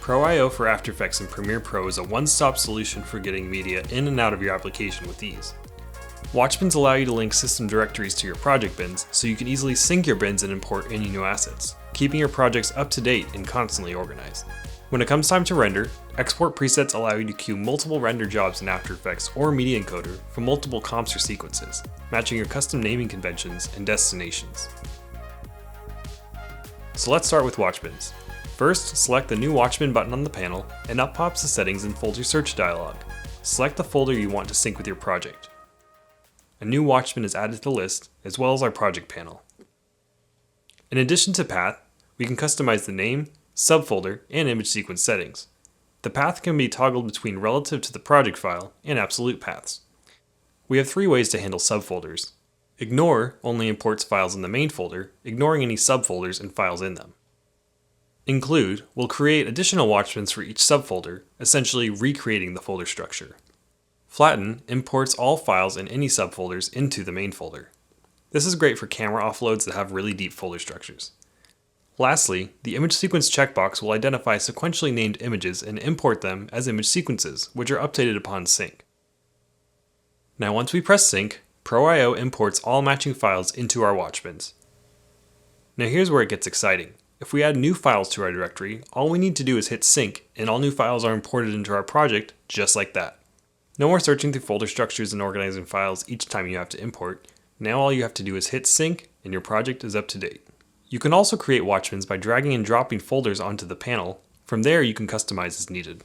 Pro I/O for After Effects and Premiere Pro is a one-stop solution for getting media in and out of your application with ease. Watchmans allow you to link system directories to your project bins so you can easily sync your bins and import any new assets, keeping your projects up to date and constantly organized. When it comes time to render, export presets allow you to queue multiple render jobs in After Effects or Media Encoder for multiple comps or sequences, matching your custom naming conventions and destinations. So let's start with Watchmans. First, select the new Watchman button on the panel, and up pops the Settings and Folder Search dialog. Select the folder you want to sync with your project. A new Watchman is added to the list, as well as our project panel. In addition to path, we can customize the name, subfolder, and image sequence settings. The path can be toggled between relative to the project file and absolute paths. We have 3 ways to handle subfolders. Ignore only imports files in the main folder, ignoring any subfolders and files in them. Include will create additional Watchmans for each subfolder, essentially recreating the folder structure. Flatten imports all files in any subfolders into the main folder. This is great for camera offloads that have really deep folder structures. Lastly, the image sequence checkbox will identify sequentially named images and import them as image sequences, which are updated upon sync. Now once we press sync, Pro I/O imports all matching files into our Watchmans. Now here's where it gets exciting. If we add new files to our directory, all we need to do is hit sync, and all new files are imported into our project just like that. No more searching through folder structures and organizing files each time you have to import. Now all you have to do is hit sync, and your project is up to date. You can also create Watchmans by dragging and dropping folders onto the panel. From there you can customize as needed.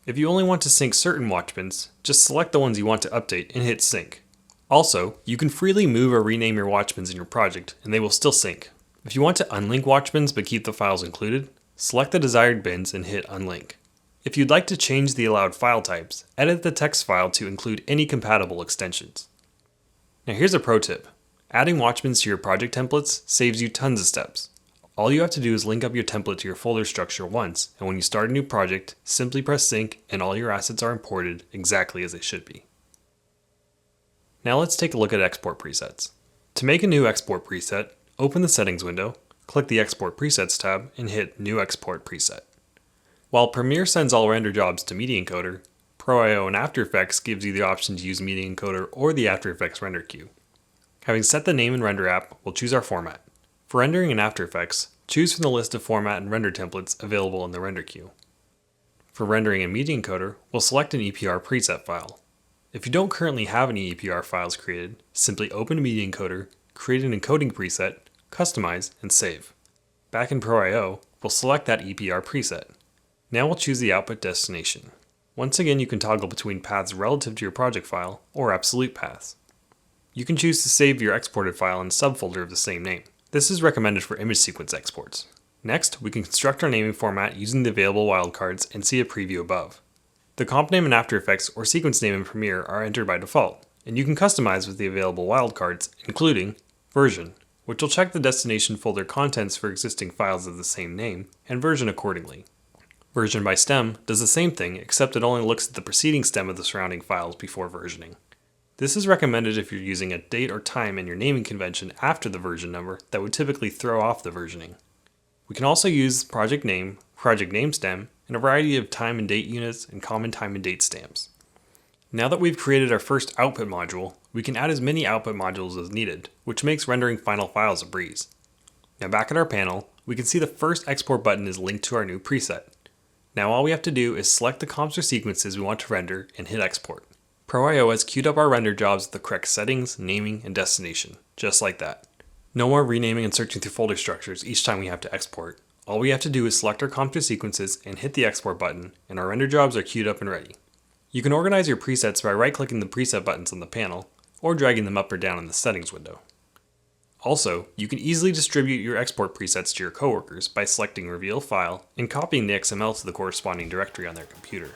If you only want to sync certain Watchmans, just select the ones you want to update and hit sync. Also, you can freely move or rename your Watchmans in your project, and they will still sync. If you want to unlink Watchmans but keep the files included, select the desired bins and hit unlink. If you'd like to change the allowed file types, edit the text file to include any compatible extensions. Now here's a pro tip. Adding Watchmans to your project templates saves you tons of steps. All you have to do is link up your template to your folder structure once, and when you start a new project, simply press sync and all your assets are imported exactly as they should be. Now let's take a look at export presets. To make a new export preset, open the Settings window, click the Export Presets tab, and hit New Export Preset. While Premiere sends all render jobs to Media Encoder, Pro I/O and After Effects gives you the option to use Media Encoder or the After Effects render queue. Having set the name and render app, we'll choose our format. For rendering in After Effects, choose from the list of format and render templates available in the render queue. For rendering in Media Encoder, we'll select an EPR preset file. If you don't currently have any EPR files created, simply open Media Encoder, create an encoding preset, customize, and save. Back in Pro I/O, we'll select that EPR preset. Now we'll choose the output destination. Once again, you can toggle between paths relative to your project file or absolute paths. You can choose to save your exported file in a subfolder of the same name. This is recommended for image sequence exports. Next, we can construct our naming format using the available wildcards and see a preview above. The comp name in After Effects or sequence name in Premiere are entered by default, and you can customize with the available wildcards, including version, which will check the destination folder contents for existing files of the same name, and version accordingly. Version by stem does the same thing, except it only looks at the preceding stem of the surrounding files before versioning. This is recommended if you're using a date or time in your naming convention after the version number that would typically throw off the versioning. We can also use project name stem, and a variety of time and date units and common time and date stamps. Now that we've created our first output module, we can add as many output modules as needed, which makes rendering final files a breeze. Now back at our panel, we can see the first export button is linked to our new preset. Now all we have to do is select the comps or sequences we want to render and hit export. Pro I/O has queued up our render jobs with the correct settings, naming, and destination, just like that. No more renaming and searching through folder structures each time we have to export. All we have to do is select our comps or sequences and hit the export button, and our render jobs are queued up and ready. You can organize your presets by right-clicking the preset buttons on the panel, or dragging them up or down in the Settings window. Also, you can easily distribute your export presets to your coworkers by selecting Reveal File and copying the XML to the corresponding directory on their computer.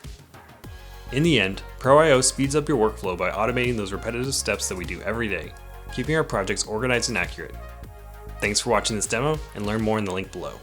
In the end, Pro I/O speeds up your workflow by automating those repetitive steps that we do every day, keeping our projects organized and accurate. Thanks for watching this demo, and learn more in the link below.